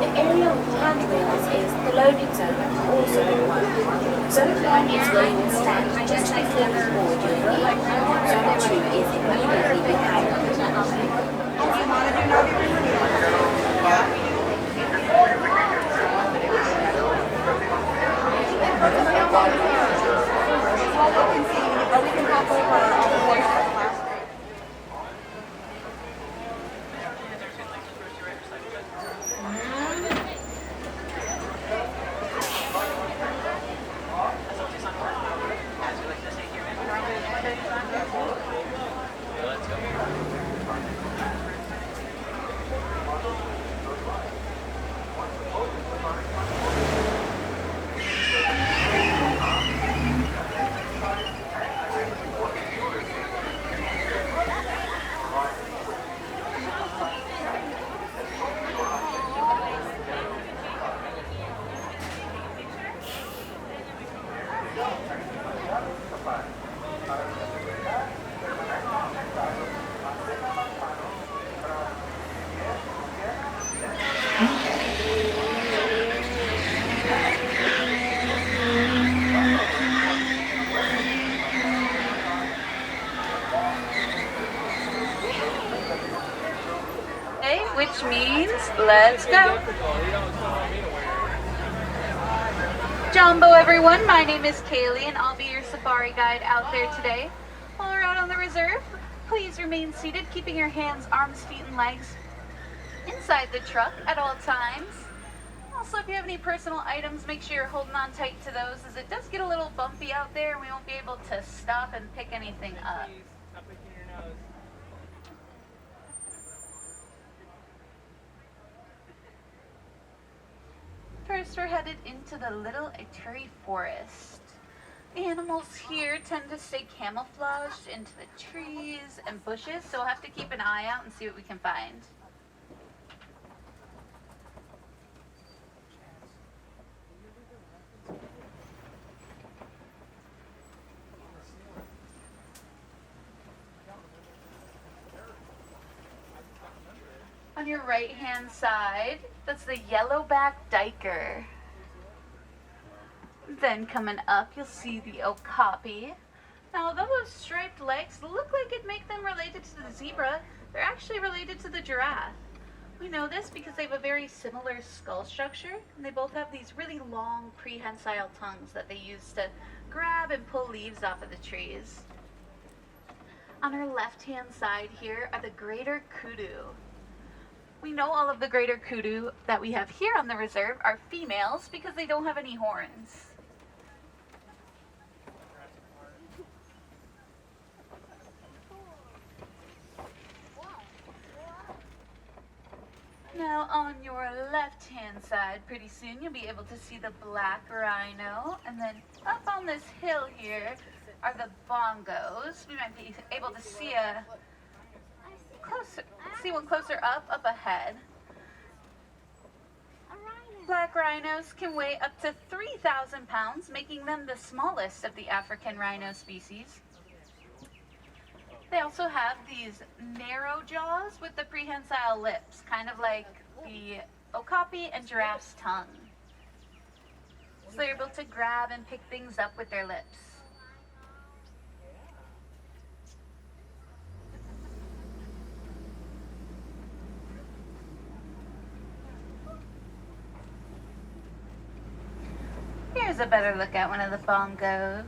The area with handrails is the loading zone, also one. Zone 1 is where you will stand just before you board your vehicle. Zone 2 is immediately behind. Which means let's go. Jumbo everyone, my name is Kaylee and I'll be your safari guide out there today. While we're out on the reserve, please remain seated, keeping your hands, arms, feet, and legs inside the truck at all times. Also, if you have any personal items, make sure you're holding on tight to those, as it does get a little bumpy out there and we won't be able to stop and pick anything up. First, we're headed into the Little Ituri Forest. The animals here tend to stay camouflaged into the trees and bushes, so we'll have to keep an eye out and see what we can find. On your right-hand side, that's the yellowback diker. Then coming up, you'll see the okapi. Now, although those striped legs look like it make them related to the zebra, they're actually related to the giraffe. We know this because they have a very similar skull structure, and they both have these really long prehensile tongues that they use to grab and pull leaves off of the trees. On our left-hand side here are the greater kudu. We know all of the greater kudu that we have here on the reserve are females because they don't have any horns. Now on your left-hand side, pretty soon you'll be able to see the black rhino, and then up on this hill here are the bongos. We might be able to see one closer up ahead. Black rhinos can weigh up to 3,000 pounds, making them the smallest of the African rhino species. They also have these narrow jaws with the prehensile lips, kind of like the okapi and giraffe's tongue. So they're able to grab and pick things up with their lips. Here's a better look at one of the bongos.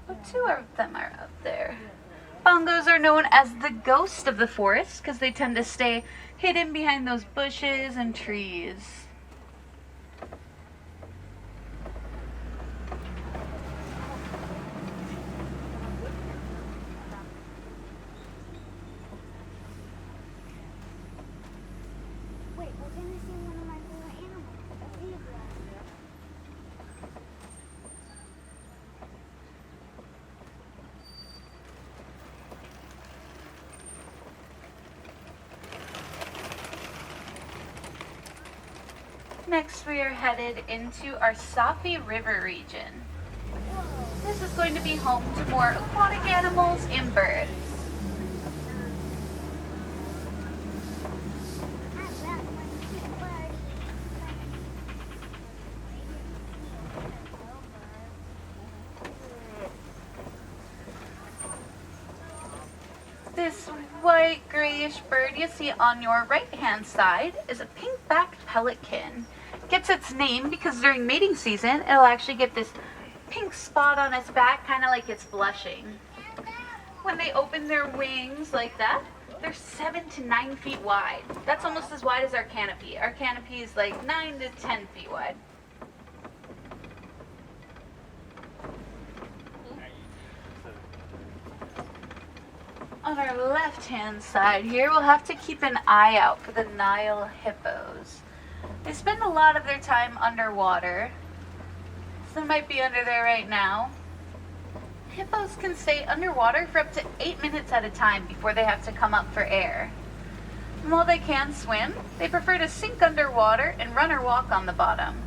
Oh, two of them are up there. Bongos are known as the ghost of the forest because they tend to stay hidden behind those bushes and trees. Next, we are headed into our Safi River region. This is going to be home to more aquatic animals and birds. This white grayish bird you see on your right hand side is a pink-backed pelican. It gets its name because during mating season it'll actually get this pink spot on its back, kind of like it's blushing. When they open their wings like that, they're 7 to 9 feet wide. That's almost as wide as our canopy. Our canopy is like 9 to 10 feet wide. On our left-hand side here, we'll have to keep an eye out for the Nile hippos. They spend a lot of their time underwater. Some might be under there right now. Hippos can stay underwater for up to 8 minutes at a time before they have to come up for air. And while they can swim, they prefer to sink underwater and run or walk on the bottom.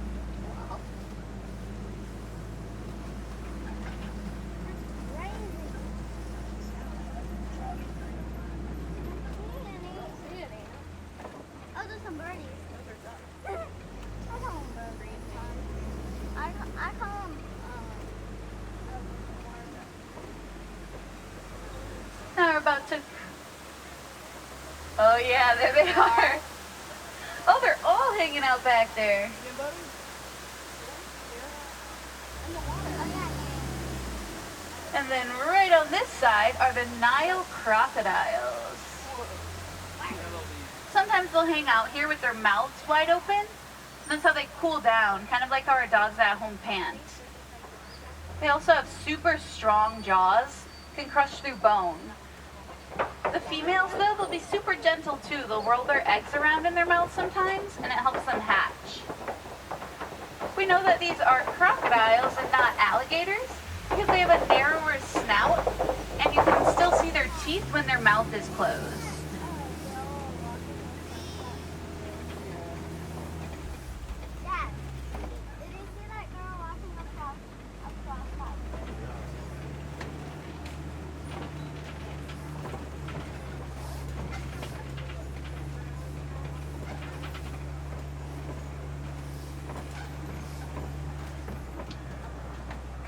Now we're about to... Oh yeah, there they are. Oh, they're all hanging out back there. And then right on this side are the Nile crocodiles. Sometimes they'll hang out here with their mouths wide open. That's how they cool down, kind of like how our dogs at home pant. They also have super strong jaws, can crush through bone. The females, though, they'll be super gentle too. They'll roll their eggs around in their mouth sometimes, and it helps them hatch. We know that these are crocodiles and not alligators because they have a narrower snout, and you can still see their teeth when their mouth is closed.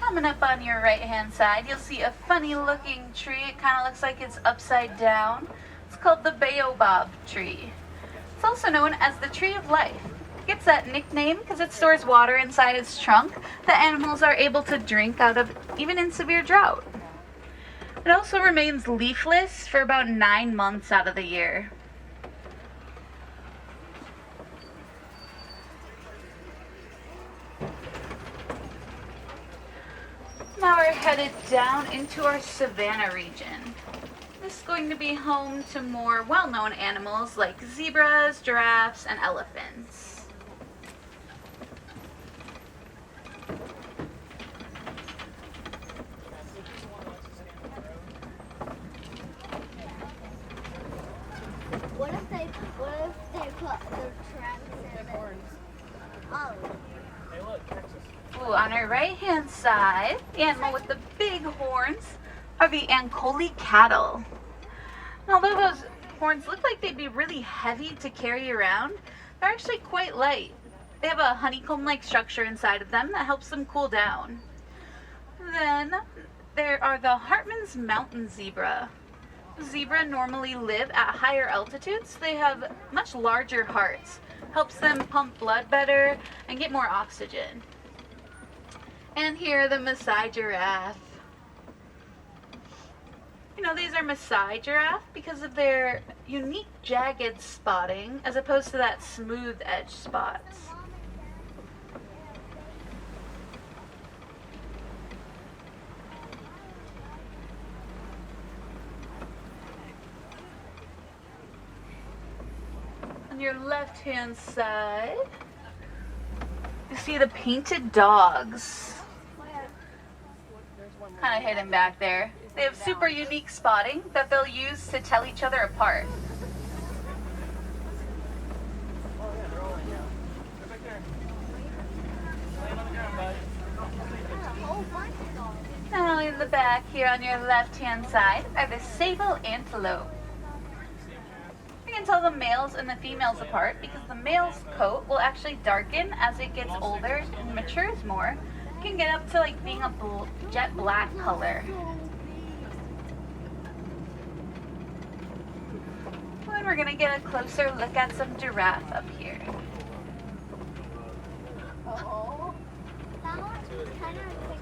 Coming up on your right hand side, you'll see a funny looking tree. It kind of looks like it's upside down. It's called the baobab tree. It's also known as the tree of life. It gets that nickname because it stores water inside its trunk that animals are able to drink out of even in severe drought. It also remains leafless for about 9 months out of the year. Now we're headed down into our savanna region. This is going to be home to more well-known animals like zebras, giraffes, and elephants. What if they put the tracks in it? Oh. Hey look, Texas. Ooh, on our right-hand side, the animal with the big horns are the Ankoli cattle. And although those horns look like they'd be really heavy to carry around, they're actually quite light. They have a honeycomb-like structure inside of them that helps them cool down. Then there are the Hartman's mountain zebra. Zebra normally live at higher altitudes. They have much larger hearts. Helps them pump blood better and get more oxygen. And here are the Maasai giraffe. You know, these are Maasai giraffe because of their unique jagged spotting as opposed to that smooth edge spots. On your left-hand side, you see the painted dogs. Kind of hidden back there. They have super unique spotting that they'll use to tell each other apart. Oh yeah, they're all in here. They're back there. Laying on the ground, bud. Now in the back here on your left-hand side are the sable antelope. You can tell the males and the females apart because the male's coat will actually darken as it gets older and matures more. It can get up to like being a jet black color. we're gonna get a closer look at some giraffe up here. Oh, that one's kind of like.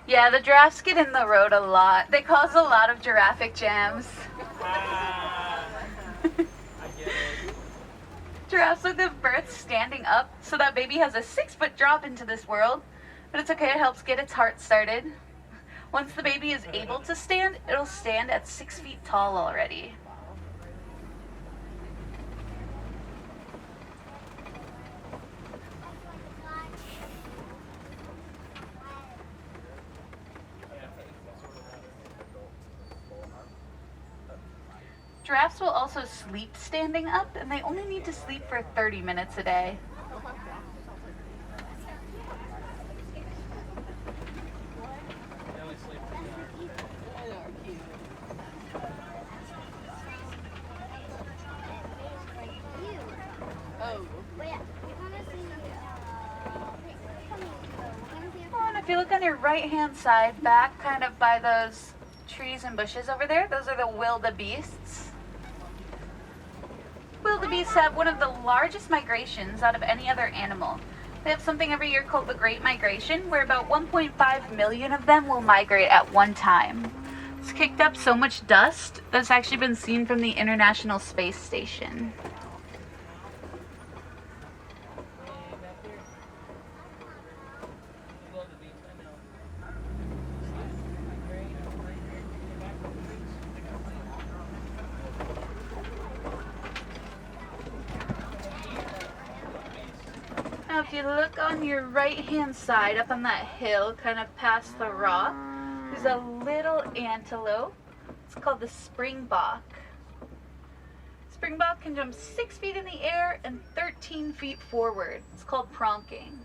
Yeah, the giraffes get in the road a lot. They cause a lot of giraffic jams. I get it. Giraffes will give birth standing up, so that baby has a 6-foot drop into this world. But it's okay, it helps get its heart started. Once the baby is able to stand, it'll stand at 6 feet tall already. Giraffes will also sleep standing up, and they only need to sleep for 30 minutes a day. They only sleep. Oh. But yeah, we're gonna see. Oh, and if you look on your right-hand side, back kind of by those trees and bushes over there, those are the wildebeests. Wildebeests have one of the largest migrations out of any other animal. They have something every year called the Great Migration, where about 1.5 million of them will migrate at one time. It's kicked up so much dust that it's actually been seen from the International Space Station. Now if you look on your right hand side up on that hill kind of past the rock, there's a little antelope. It's called the springbok. Springbok can jump 6 feet in the air and 13 feet forward. It's called pronking.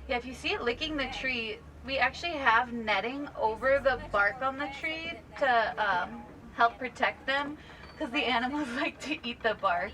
Yeah, if you see it licking the tree, we actually have netting over the bark on the tree to help protect them, because the animals like to eat the bark.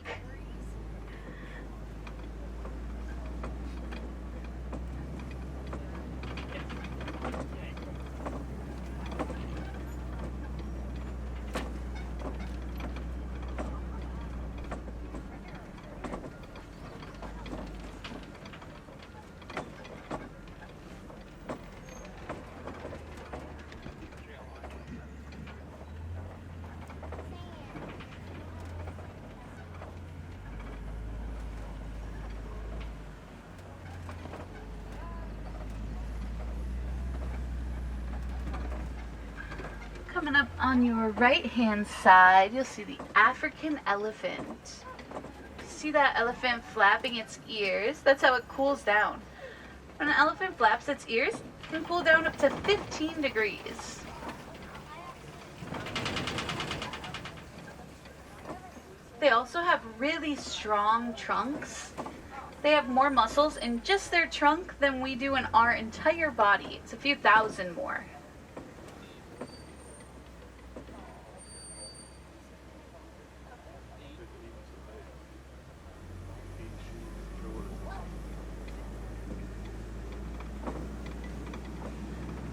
Coming up on your right hand side, you'll see the African elephant. See that elephant flapping its ears? That's how it cools down. When an elephant flaps its ears, it can cool down up to 15 degrees. They also have really strong trunks. They have more muscles in just their trunk than we do in our entire body. It's a few thousand more.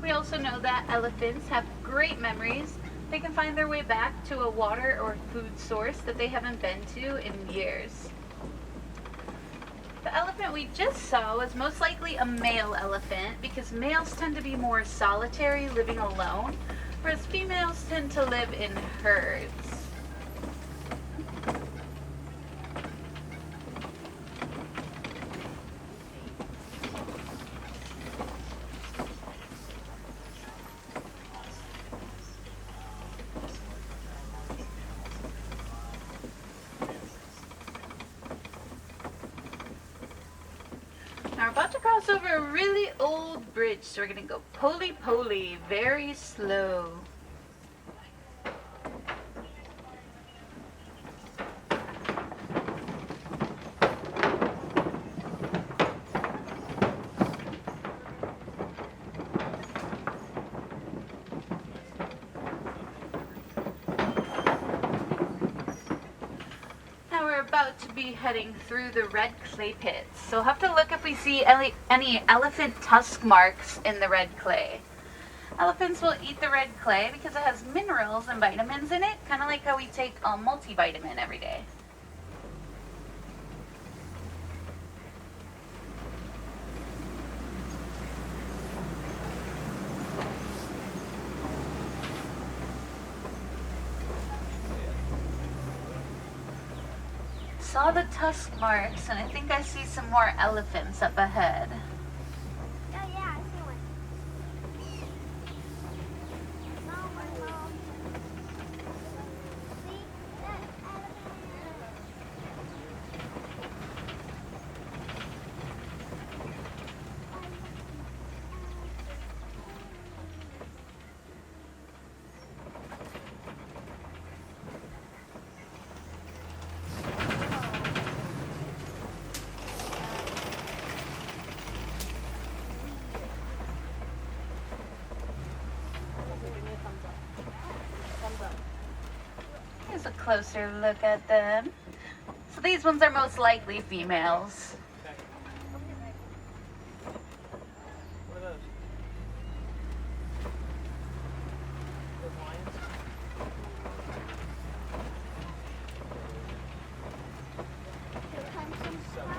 We also know that elephants have great memories. They can find their way back to a water or food source that they haven't been to in years. The elephant we just saw was most likely a male elephant, because males tend to be more solitary, living alone, whereas females tend to live in herds. Now we're about to cross over a really old bridge, so we're gonna go poly-poly, very slow. about to be heading through the red clay pits, so we'll have to look if we see any elephant tusk marks in the red clay. Elephants will eat the red clay because it has minerals and vitamins in it, kind of like how we take a multivitamin every day. Saw the tusk marks, and I think I see some more elephants up ahead. Oh yeah, I see one. See? Here's a closer look at them. So these ones are most likely females. What are those? Those lions? Here comes some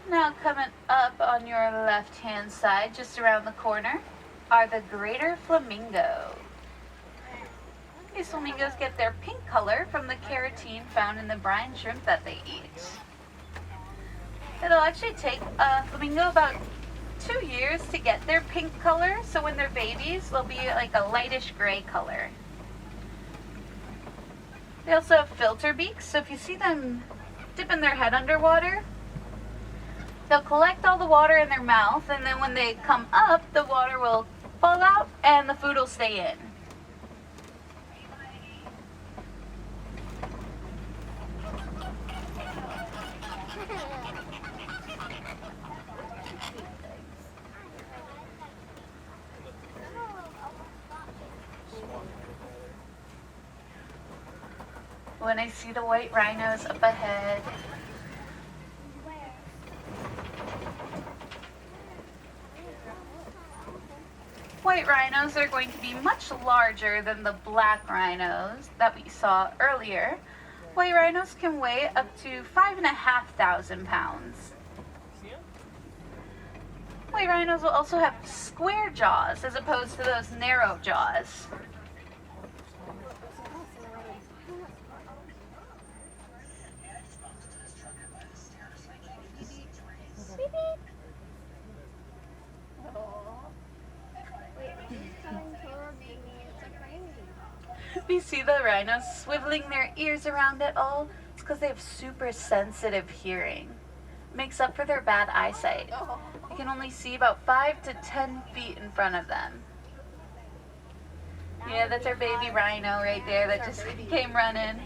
Now coming up on your left-hand side, just around the corner, are the greater flamingo. These flamingos get their pink color from the keratin found in the brine shrimp that they eat. It'll actually take a flamingo about 2 years to get their pink color, so when they're babies, they'll be like a lightish gray color. They also have filter beaks, so if you see them dipping their head underwater, they'll collect all the water in their mouth, and then when they come up, the water will fall out and the food will stay in. When I see the white rhinos up ahead, white rhinos are going to be much larger than the black rhinos that we saw earlier. White rhinos can weigh up to 5,500 pounds. See 'em? White rhinos will also have square jaws as opposed to those narrow jaws. We see the rhinos swiveling their ears around it all. It's because they have super sensitive hearing. Makes up for their bad eyesight. You can only see about 5 to 10 feet in front of them. Yeah, that's our baby rhino right there that just came running.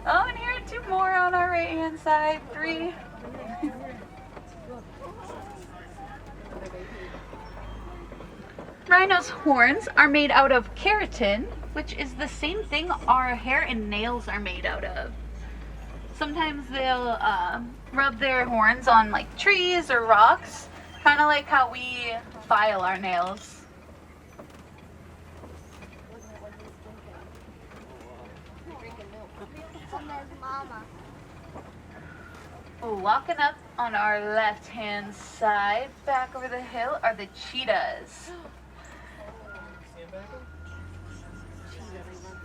Oh, and here are 2 more on our right hand side. 3. Rhinos' horns are made out of keratin, which is the same thing our hair and nails are made out of. Sometimes they'll rub their horns on like trees or rocks, kind of like how we file our nails. Mama. Walking up on our left-hand side, back over the hill, are the cheetahs. See 'em back there?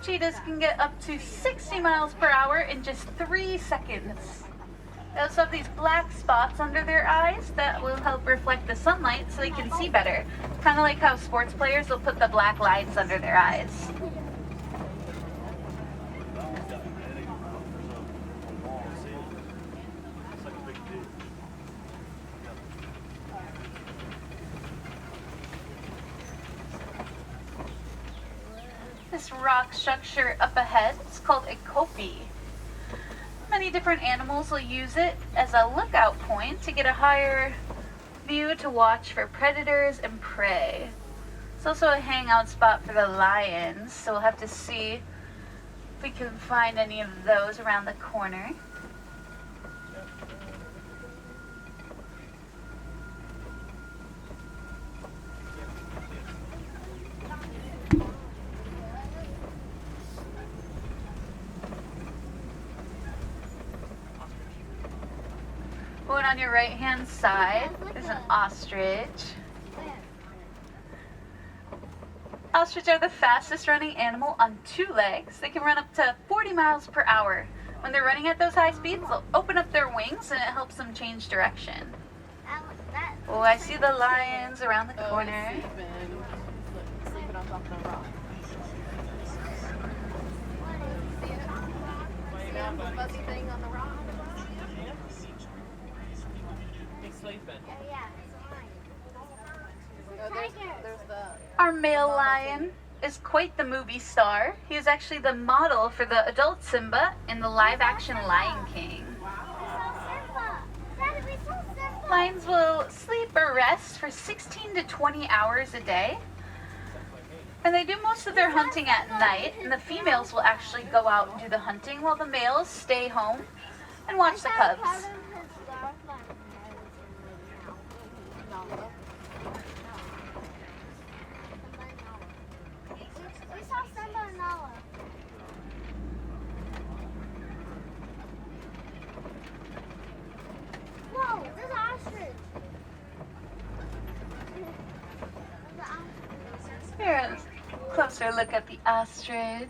Cheetahs can get up to 60 miles per hour in just 3 seconds. They also have these black spots under their eyes that will help reflect the sunlight so they can see better. Kind of like how sports players will put the black lines under their eyes. This rock structure up ahead is called a kopie. Many different animals will use it as a lookout point to get a higher view to watch for predators and prey. It's also a hangout spot for the lions, so we'll have to see if we can find any of those around the corner. Going on your right hand side, there's an ostrich. Ostriches are the fastest running animal on 2 legs. They can run up to 40 miles per hour. When they're running at those high speeds, they'll open up their wings and it helps them change direction. Oh, I see the lions around the corner. Sleeping on top of the rock. The fuzzy thing on the rock. He's sleeping. Oh, there's the... Our male lion is quite the movie star. He is actually the model for the adult Simba in the live-action Lion King. Lions will sleep or rest for 16 to 20 hours a day. And they do most of their hunting at night, and the females will actually go out and do the hunting while the males stay home and watch the cubs. We saw Simba and Nala. Whoa, there's an ostrich. Here's a closer look at the ostrich.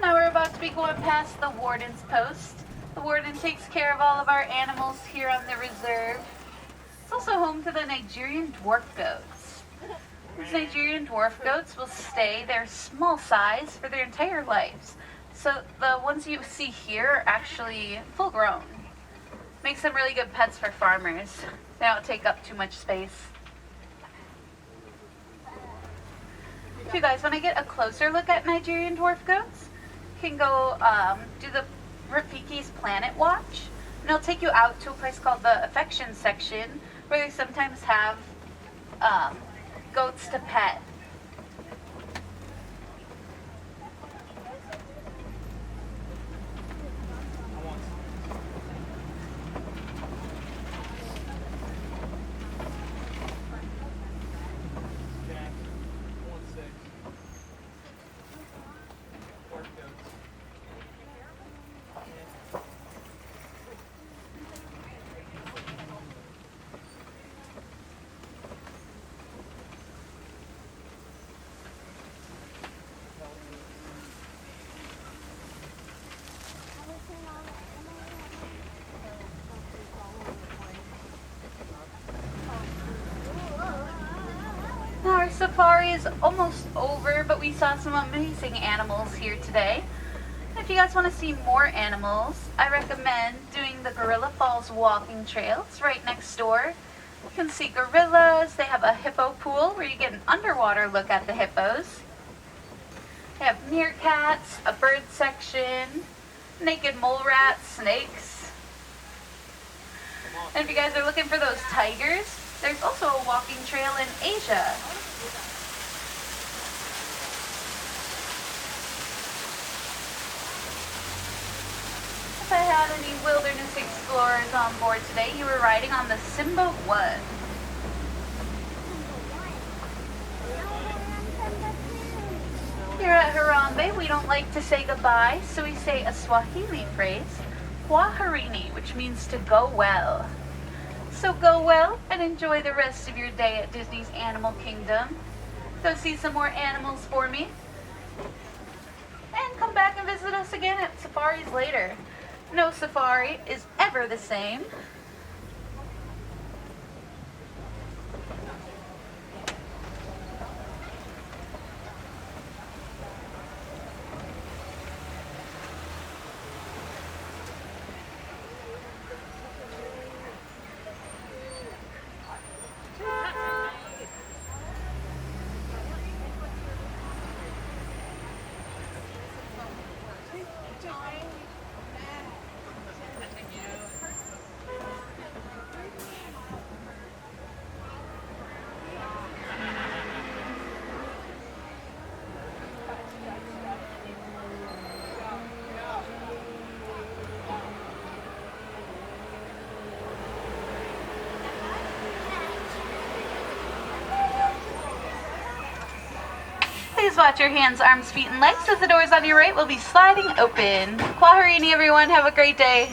Now we're about to be going past the warden's post. The warden takes care of all of our animals here on the reserve. It's also home to the Nigerian dwarf goats. These Nigerian dwarf goats will stay their small size for their entire lives. So the ones you see here are actually full grown. Makes them really good pets for farmers. They don't take up too much space. If you guys want to get a closer look at Nigerian dwarf goats, you can go do the Rafiki's Planet Watch. And it'll take you out to a place called the Affection section where they sometimes have goats to pet. Now our safari is almost over, but we saw some amazing animals here today. If you guys want to see more animals, I recommend doing the Gorilla Falls walking trail. It's right next door. You can see gorillas. They have a hippo pool where you get an underwater look at the hippos. They have meerkats, a bird section, naked mole rats, snakes. And if you guys are looking for those tigers, there's also a walking trail in Asia. If I had any wilderness explorers on board today, you were riding on the Simba 1. Here at Harambe, we don't like to say goodbye, so we say a Swahili phrase, Kwaherini, which means to go well. So go well and enjoy the rest of your day at Disney's Animal Kingdom. Go see some more animals for me. And come back back and visit us again at safaris later. No safari is ever the same. Please watch your hands, arms, feet, and legs as the doors on your right will be sliding open. Kwaherini, everyone. Have a great day.